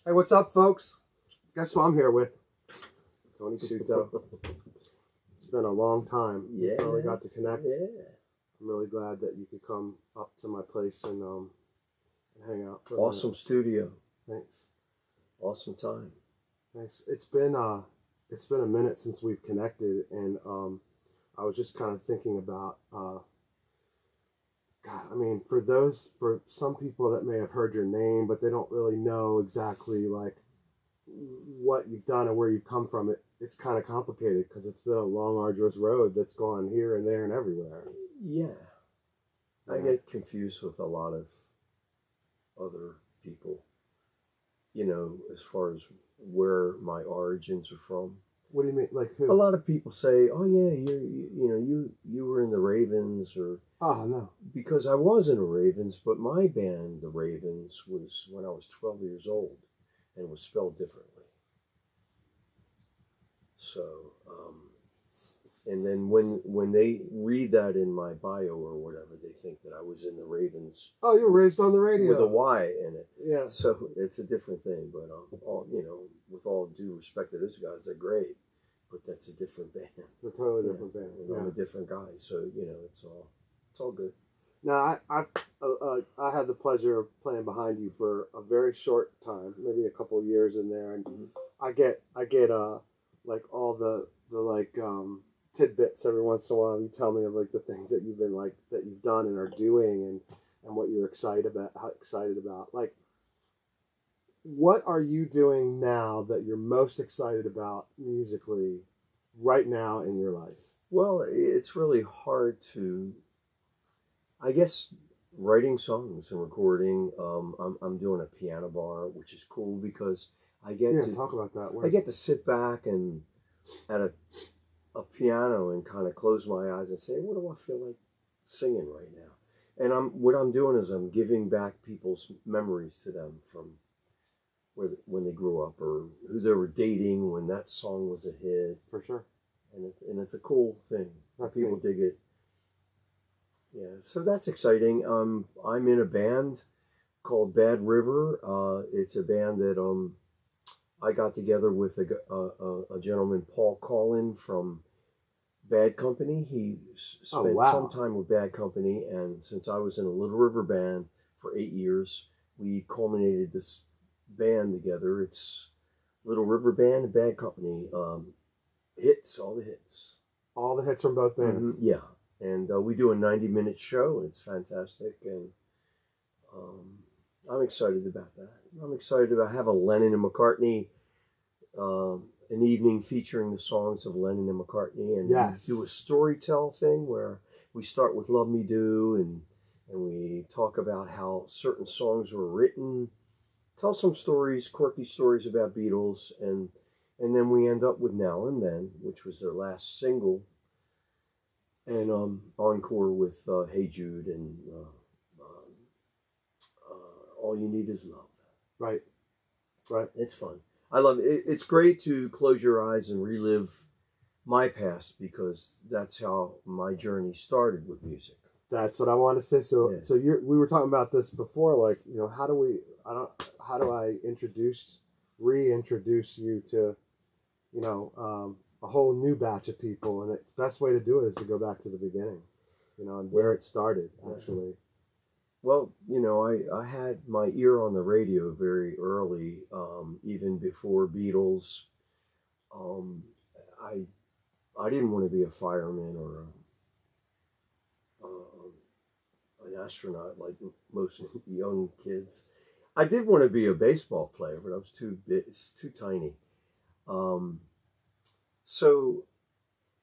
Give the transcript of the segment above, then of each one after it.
Hey, what's up, folks? Guess who I'm here with? Tony Sciuto. It's been a long time. Yeah. We finally got to connect. Yeah. I'm really glad that you could come up to my place and hang out. For Awesome studio. Thanks. Awesome time. Thanks. It's been a minute since we've connected, and I was just kind of thinking about God. I mean, for some people that may have heard your name, but they don't really know exactly like what you've done and where you've come from. It's kind of complicated because it's been a long, arduous road that's gone here and there and everywhere. Yeah. I get confused with a lot of other people, you know, as far as where my origins are from. What do you mean? Like who? A lot of people say, "Oh yeah, you were in the Ravens," or Oh no, because I was in the Ravens, but my band, the Ravens, was when I was 12 years old, and it was spelled differently. So, and then when they read that in my bio or whatever, they think that I was in the Ravens. Oh, you were raised on the radio with a Y in it. Yeah. So it's a different thing, but with all due respect to this guys, they're great, but that's a different band. It's a totally different band. And I'm a different guy, so it's all good. Now I had the pleasure of playing behind you for a very short time, maybe a couple of years in there, and I get like all the like tidbits every once in a while. You tell me of like the things that you've done and are doing, and what you're excited about. Like, what are you doing now that you're most excited about musically right now in your life? Well, it's really hard to, I guess, writing songs and recording. I'm doing a piano bar, which is cool because I get to talk about that. I get to sit back and at a piano and kind of close my eyes and say, what do I feel like singing right now? And what I'm doing is I'm giving back people's memories to them from when they grew up or who they were dating when that song was a hit. For sure. And it's a cool thing. People dig it. Yeah, so that's exciting. I'm in a band called Bad River. It's a band that I got together with a gentleman, Paul Collin from Bad Company. He spent some time with Bad Company, and since I was in a Little River band for 8 years, we culminated this band together. It's Little River Band and Bad Company. Hits, all the hits. All the hits from both bands? Mm-hmm, yeah. And we do a 90-minute show, and it's fantastic, and I'm excited about that. I'm excited about having Lennon and McCartney, an evening featuring the songs of Lennon and McCartney, and do a storytell thing where we start with Love Me Do, and we talk about how certain songs were written, tell some stories, quirky stories about Beatles, and then we end up with Now and Then, which was their last single, and encore with Hey Jude and All You Need Is Love. Right. It's fun. I love it. It's great to close your eyes and relive my past because that's how my journey started with music. That's what I want to say. So we were talking about this before, like, how do I reintroduce you to, a whole new batch of people, and the best way to do it is to go back to the beginning, and where it started, actually. Well, I had my ear on the radio very early, even before Beatles. I didn't want to be a fireman or an astronaut like most young kids. I did want to be a baseball player, but I was too big, it's too tiny. So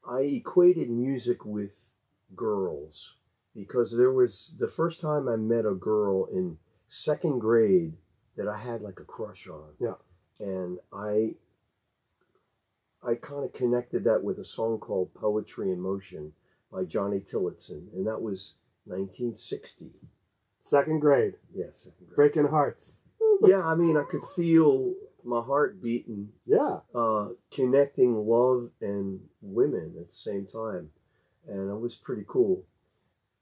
I equated music with girls because there was the first time I met a girl in second grade that I had like a crush on. Yeah. And I kind of connected that with a song called Poetry in Motion by Johnny Tillotson. And that was 1960. Second grade. Yeah, second grade. Breaking hearts. Yeah, I mean, I could feel my heart beating. Yeah. Connecting love and women at the same time. And it was pretty cool.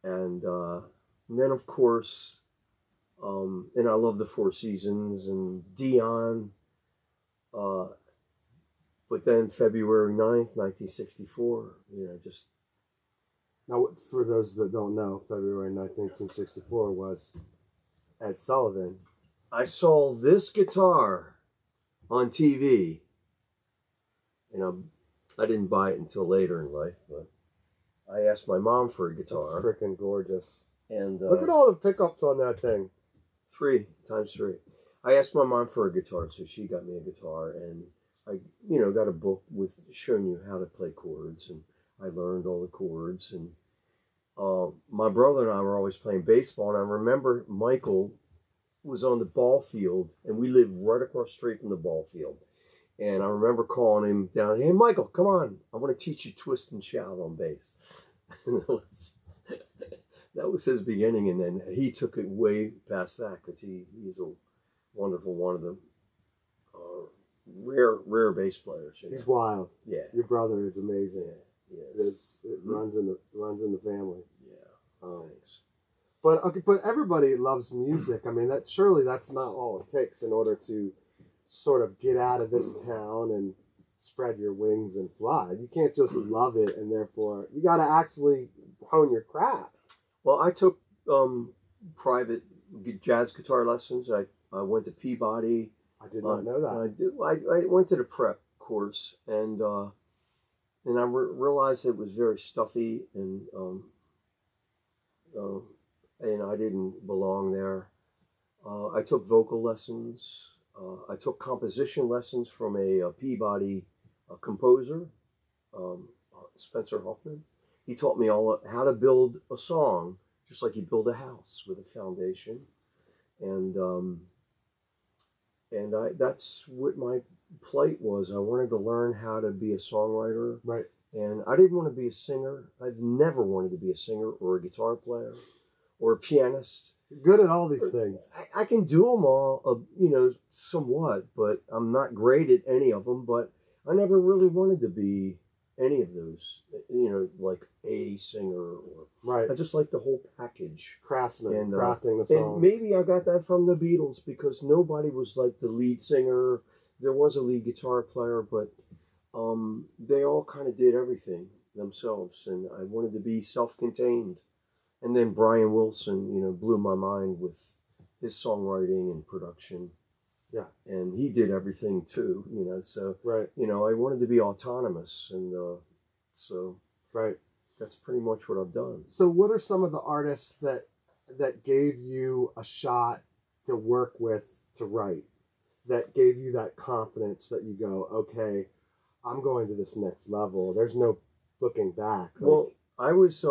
And then, of course, And I love the Four Seasons and Dion. But then February 9th, 1964, just... Now, for those that don't know, February 9th, 1964 was Ed Sullivan. I saw this guitar on TV. I didn't buy it until later in life, but I asked my mom for a guitar. It's freaking gorgeous. And look at all the pickups on that thing. 3 times 3. I asked my mom for a guitar, so she got me a guitar, and I, got a book with showing you how to play chords, and I learned all the chords. And my brother and I were always playing baseball, and I remember Michael was on the ball field, and we lived right across the street from the ball field. And I remember calling him down, "Hey, Michael, come on. I want to teach you twist and shout on bass." And that was his beginning, and then he took it way past that because he's a wonderful, one of the rare bass players. He's wild. Yeah. Your brother is amazing. Yeah. Yes. It runs in the family. Yeah. Thanks. But everybody loves music. I mean, that's not all it takes in order to sort of get out of this town and spread your wings and fly. You can't just love it, and therefore you got to actually hone your craft. Well, I took private jazz guitar lessons. I went to Peabody. I did not know that. I went to the prep course, and I realized it was very stuffy, and I didn't belong there. I took vocal lessons. I took composition lessons from a Peabody composer, Spencer Hoffman. He taught me all how to build a song, just like you build a house with a foundation. And that's what my plight was. I wanted to learn how to be a songwriter. Right. And I didn't want to be a singer. I've never wanted to be a singer or a guitar player or a pianist. You're good at all these things. I can do them all, somewhat, but I'm not great at any of them. But I never really wanted to be any of those, like a singer or... Right. I just like the whole package. Craftsman, and crafting the song. And maybe I got that from the Beatles because nobody was like the lead singer. There was a lead guitar player, but they all kind of did everything themselves, and I wanted to be self-contained. And then Brian Wilson, blew my mind with his songwriting and production. Yeah. And he did everything too, so, right. I wanted to be autonomous. And so right. That's pretty much what I've done. So what are some of the artists that gave you a shot to work with, to write, that gave you that confidence that you go, okay, I'm going to this next level. There's no looking back. Well, I was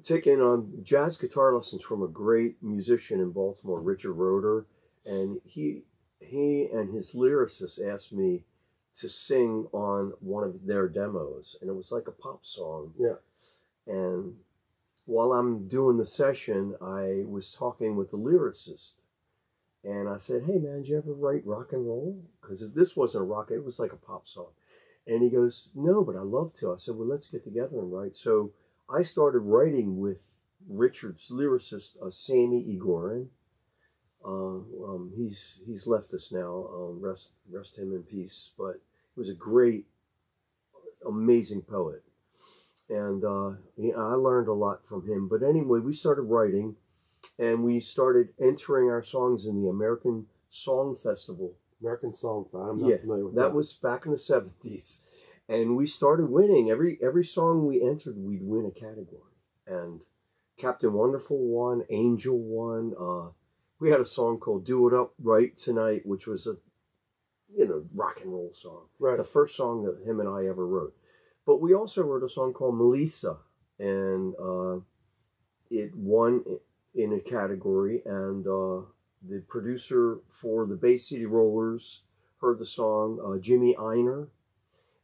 taking jazz guitar lessons from a great musician in Baltimore, Richard Roeder, and he and his lyricist asked me to sing on one of their demos, and it was like a pop song. Yeah. And while I'm doing the session, I was talking with the lyricist, and I said, "Hey man, did you ever write rock and roll?" Because this wasn't a rock, it was like a pop song. And he goes, "No, but I'd love to." I said, "Well, let's get together and write." So I started writing with Richard's lyricist, Sammy Egorin. He's left us now. Rest him in peace. But he was a great, amazing poet, and I learned a lot from him. But anyway, we started writing, and we started entering our songs in the American Song Festival. American Song Festival. I'm not familiar with that. That was back in the 70s. And we started winning. Every song we entered, we'd win a category. And Captain Wonderful won, Angel won. We had a song called Do It Up Right Tonight, which was a rock and roll song. Right. It's the first song that him and I ever wrote. But we also wrote a song called Melissa, and it won in a category. And the producer for the Bay City Rollers heard the song, Jimmy Einer,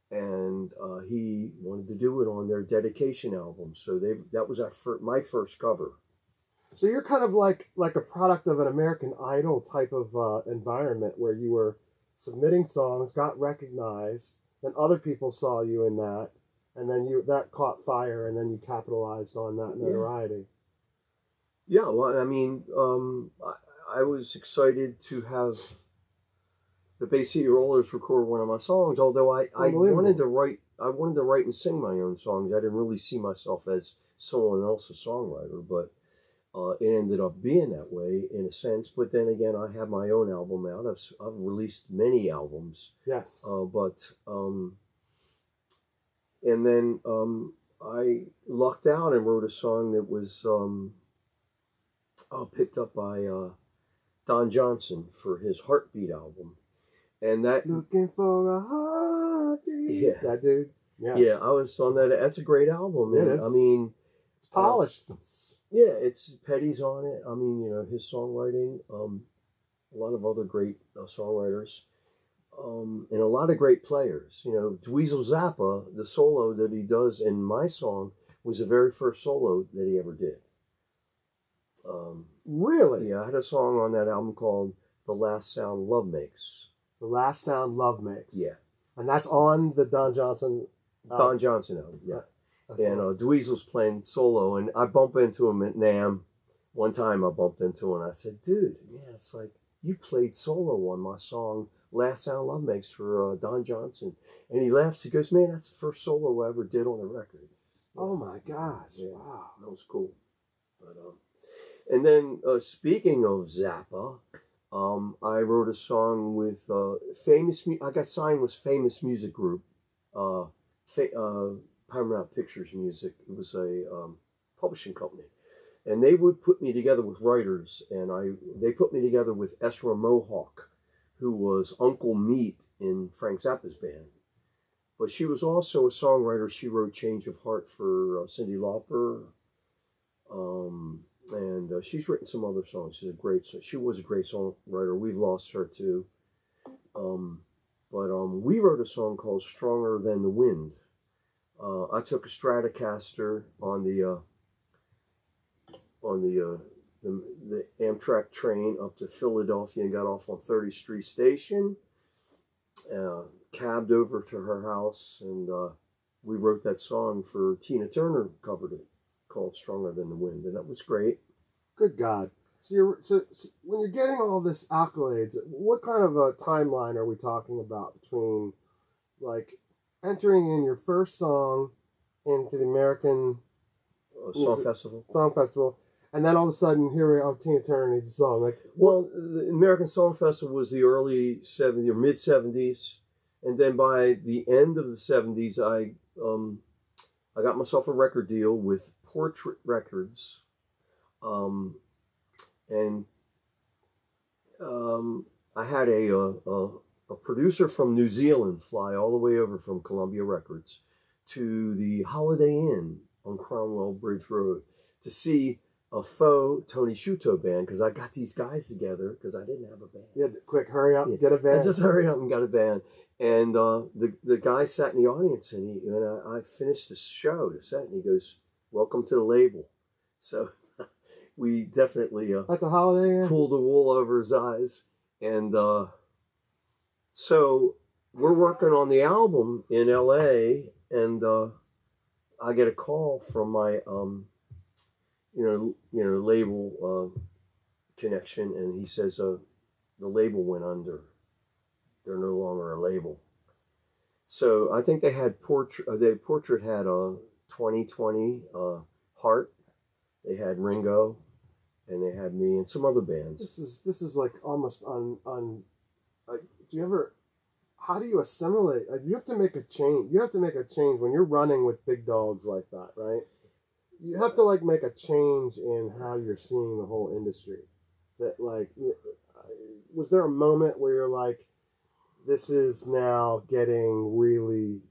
and he wanted to do it on their dedication album. So that was my first cover. So you're kind of like a product of an American Idol type of environment where you were submitting songs, got recognized, then other people saw you in that, and then that caught fire, and then you capitalized on that notoriety. Yeah, well, I mean, I was excited to have the Bay City Rollers record one of my songs. Although I wanted to write and sing my own songs. I didn't really see myself as someone else's songwriter, but it ended up being that way in a sense. But then again, I have my own album out. I've released many albums. Yes. And then I lucked out and wrote a song that was picked up by Don Johnson for his Heartbeat album. And that Looking for a heartbeat. Yeah. That dude. Yeah. Yeah, I was on that. That's a great album. It And, is. I mean, it's polished. Yeah, it's Petty's on it. I mean, his songwriting, a lot of other great songwriters, and a lot of great players. Dweezil Zappa, the solo that he does in my song was the very first solo that he ever did. Really? Yeah, I had a song on that album called "The Last Sound Love Makes." The Last Sound Love Makes. Yeah, and that's on the Don Johnson. Don Johnson album. Yeah. And awesome. Dweezil's playing solo, and I bump into him at NAMM. One time I bumped into him, and I said, dude, man, it's like you played solo on my song, Last Sound Love Makes, for Don Johnson. And he laughs. He goes, man, that's the first solo I ever did on a record. Oh, my gosh. Yeah, wow. That was cool. But, and then, speaking of Zappa, I wrote a song with I got signed with Famous Music Group, Paramount Pictures Music. It was a publishing company, and they would put me together with writers, and they put me together with Ezra Mohawk, who was Uncle Meat in Frank Zappa's band. But she was also a songwriter. She wrote "Change of Heart" for Cyndi Lauper, and she's written some other songs. She was a great songwriter. We've lost her too. But we wrote a song called "Stronger Than the Wind." I took a Stratocaster on the Amtrak train up to Philadelphia and got off on 30th Street Station. Cabbed over to her house, and we wrote that song for Tina Turner. Covered it, called "Stronger Than the Wind," and that was great. Good God! So when you're getting all this accolades, what kind of a timeline are we talking about between, like, entering in your first song into the American Song Festival, and then all of a sudden here we are, Tina Turner needs a song? Like, well, the American Song Festival was the early 70s or mid 70s, and then by the end of the 70s, I got myself a record deal with Portrait Records, and I had a producer from New Zealand fly all the way over from Columbia Records to the Holiday Inn on Cromwell Bridge Road to see a faux Tony Sciuto band, because I got these guys together because I didn't have a band. Yeah, quick, hurry up, get a band. I just hurry up and got a band. And the guy sat in the audience, and I finished the show, the set, and he goes, "Welcome to the label." So we definitely at the Holiday Inn pulled the wool over his eyes. And so we're working on the album in LA, and I get a call from my label connection, and he says the label went under. They're no longer a label. So I think they had Portrait had a 2020 Heart. They had Ringo, and they had me and some other bands. This is like almost like, do you ever? How do you assimilate? Like, you have to make a change. You have to make a change when you're running with big dogs like that, right? You have to like make a change in how you're seeing the whole industry. That, like, was there a moment where you're like, this is now getting really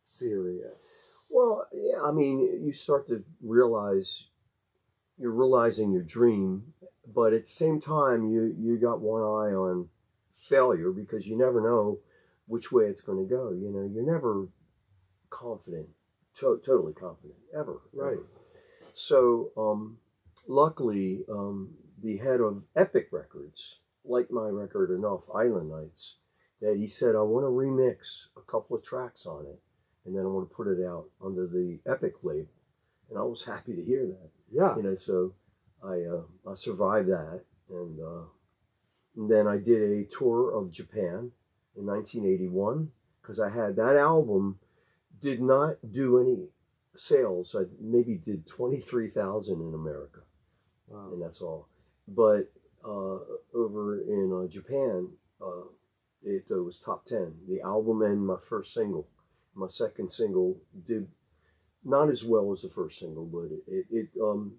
serious? Well, yeah, I mean, you start to realize you're realizing your dream, but at the same time, you got one eye on failure, because you never know which way it's going to go. You're never confident, totally confident, ever. Right. So, luckily, the head of Epic Records liked my record enough, Island Nights, that he said, I want to remix a couple of tracks on it, and then I want to put it out under the Epic label. And I was happy to hear that. Yeah. So I survived that, and then I did a tour of Japan in 1981 because I had that album did not do any sales. I maybe did 23,000 in America, and that's all. But over in Japan, it was top 10. The album and my first single. My second single did not as well as the first single, but it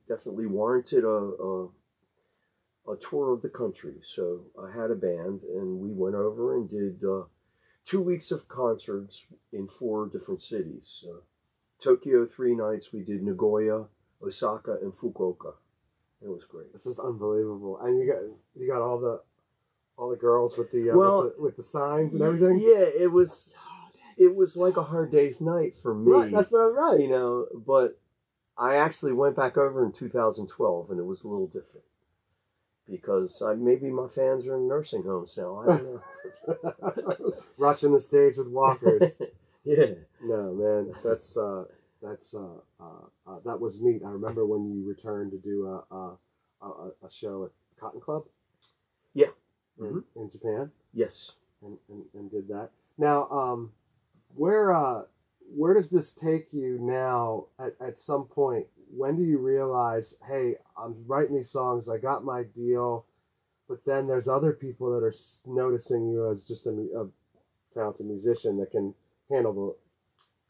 definitely warranted a tour of the country. So I had a band, and we went over and did 2 weeks of concerts in 4 different cities. Tokyo 3 nights. We did Nagoya, Osaka, and Fukuoka. It was great. This is unbelievable. And you got all the girls with the with the signs and everything. Yeah, it was like a Hard Day's Night for me. Right, that's right. You know, but I actually went back over in 2012, and it was a little different because maybe my fans are in nursing homes now. I don't know. Rushing the stage with walkers. Yeah. No, man, that was neat. I remember when you returned to do a show at Cotton Club. Yeah. In Japan. Yes. And did that. Now, where does this take you now? At some point, when do you realize, hey, I'm writing these songs, I got my deal, but then there's other people that are noticing you as just a talented musician that can handle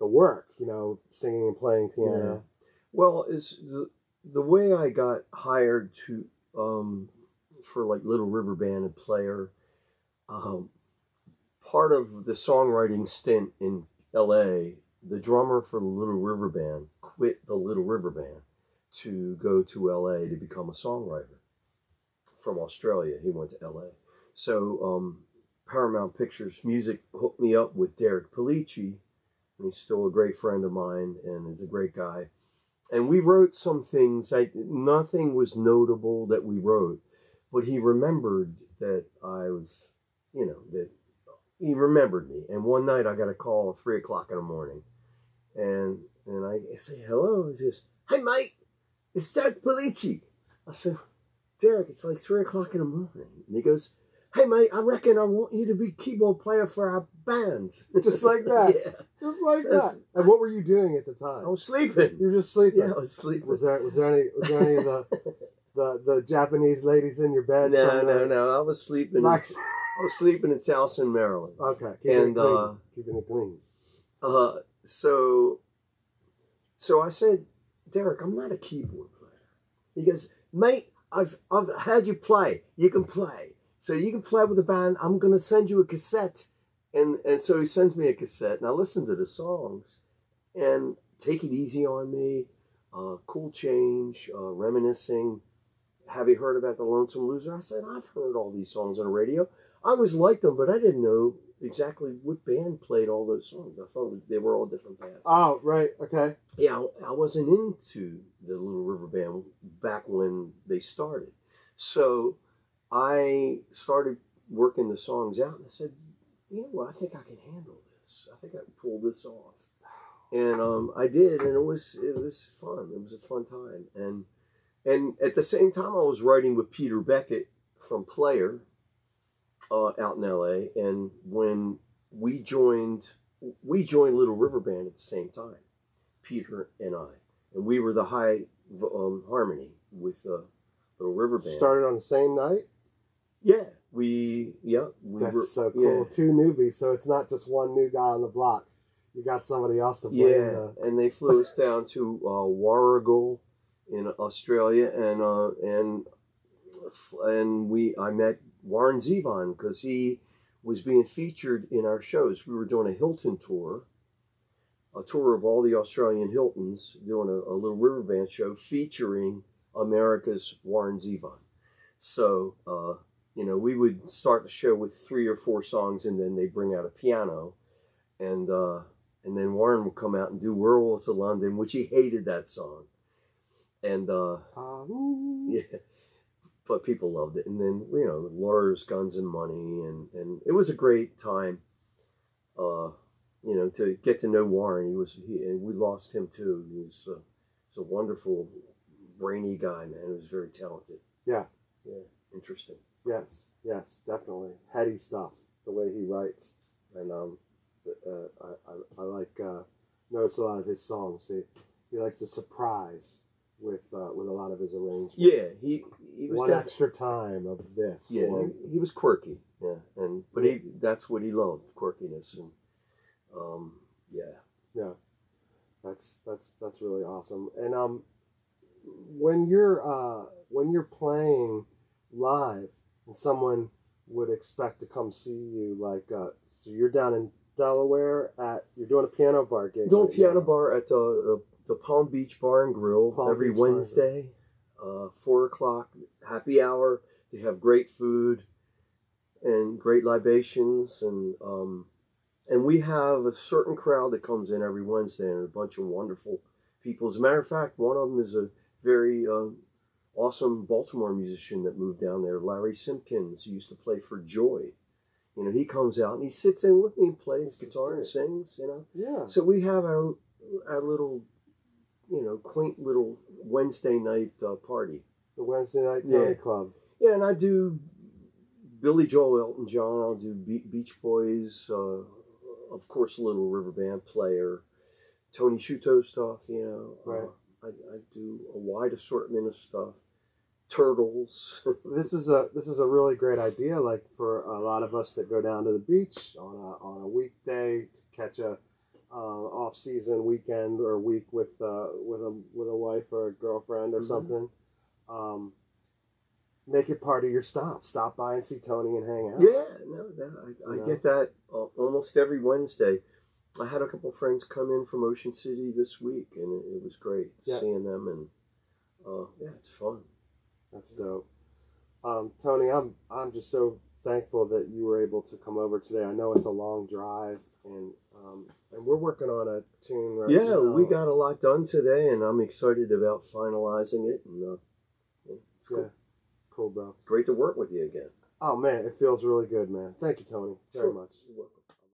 the work, you know, singing and playing piano. Yeah. Well, it's the way I got hired to for like Little River Band and Player. Part of the songwriting stint in L.A., the drummer for the Little River Band quit the Little River Band to go to L.A. to become a songwriter. From Australia, he went to L.A. So Paramount Pictures Music hooked me up with Derek Pellicci, and he's still a great friend of mine, and he's a great guy. And we wrote some things. Nothing was notable that we wrote, but he remembered that I was, you know, that he remembered me. And one night I got a call at 3 o'clock in the morning, and I say, hello. He says, hey, mate, it's Derek Pellicci. I said, Derek, it's like 3 o'clock in the morning. And he goes, hey, mate, I reckon I want you to be keyboard player for our band. Just like that. Yeah. Just like that. And what were you doing at the time? I was sleeping. You were just sleeping? Yeah, I was sleeping. Was there any of the Japanese ladies in your bed? No. I was sleeping. I was sleeping in Towson, Maryland. Okay. Keeping it clean. So I said, Derek, I'm not a keyboard player. He goes, mate, I've heard you play. You can play. So you can play with the band. I'm going to send you a cassette. And so he sends me a cassette, and I listen to the songs. And Take It Easy on Me, Cool Change, Reminiscing. Have you heard about The Lonesome Loser? I said, I've heard all these songs on the radio. I always liked them, but I didn't know exactly what band played all those songs. I thought they were all different bands. Oh, right. Okay. Yeah, I wasn't into the Little River Band back when they started. So I started working the songs out, and I said, you know what, I think I can handle this. I think I can pull this off. And I did, and it was fun. It was a fun time. And at the same time, I was writing with Peter Beckett from Player out in L.A., and when we joined Little River Band at the same time, Peter and I. And we were the high harmony with Little River Band. Started on the same night? Yeah. That's so cool. Yeah. 2 newbies, so it's not just one new guy on the block. You got somebody else to play. Yeah, and they flew us down to Warragul in Australia, and I met Warren Zevon because he was being featured in our shows. We were doing a Hilton tour, a tour of all the Australian Hiltons, doing a Little River Band show featuring America's Warren Zevon. So, we would start the show with 3 or 4 songs, and then they'd bring out a piano, and then Warren would come out and do Werewolves of London, which he hated that song. And, yeah, but people loved it. And then, Lawyers, Guns, and Money, and it was a great time, to get to know Warren. And we lost him too. He was a wonderful, brainy guy, man. He was very talented. Yeah. Yeah. Interesting. Yes. Yes. Definitely heady stuff. The way he writes, and I like notice a lot of his songs. He likes to surprise with a lot of his arrangements. Yeah, he was one extra time of this. Yeah, or, he was quirky. Yeah, but that's what he loved, quirkiness, and yeah, that's really awesome. And when you're playing live and someone would expect to come see you, like so you're down in Delaware you're doing a piano bar gig. Doing a piano bar at the Palm Beach Bar and Grill every Wednesday, 4:00 happy hour. They have great food and great libations, and we have a certain crowd that comes in every Wednesday, and a bunch of wonderful people. As a matter of fact, one of them is a very awesome Baltimore musician that moved down there, Larry Simpkins, who used to play for Joy. You know, he comes out and he sits in with me and plays guitar and sings, you know. Yeah. So we have our little, you know, quaint little Wednesday night party. The Wednesday night Tony Club. Yeah, and I do Billy Joel, Elton John. I'll do Beach Boys, of course, Little River Band, Player, Tony Sciuto stuff, you know. Right. I do a wide assortment of stuff. Turtles. This is a really great idea. Like for a lot of us that go down to the beach on a weekday to catch a off season weekend or week with a wife or a girlfriend or something. Make it part of your stop. Stop by and see Tony and hang out. Yeah, I get that almost every Wednesday. I had a couple friends come in from Ocean City this week, and it was great seeing them, and it's fun. That's dope. Tony, I'm just so thankful that you were able to come over today. I know it's a long drive, and we're working on a tune right now. Yeah, we got a lot done today, and I'm excited about finalizing it. And it's cool. Cool, bro. Great to work with you again. Oh man, it feels really good, man. Thank you, Tony, very much. You're welcome.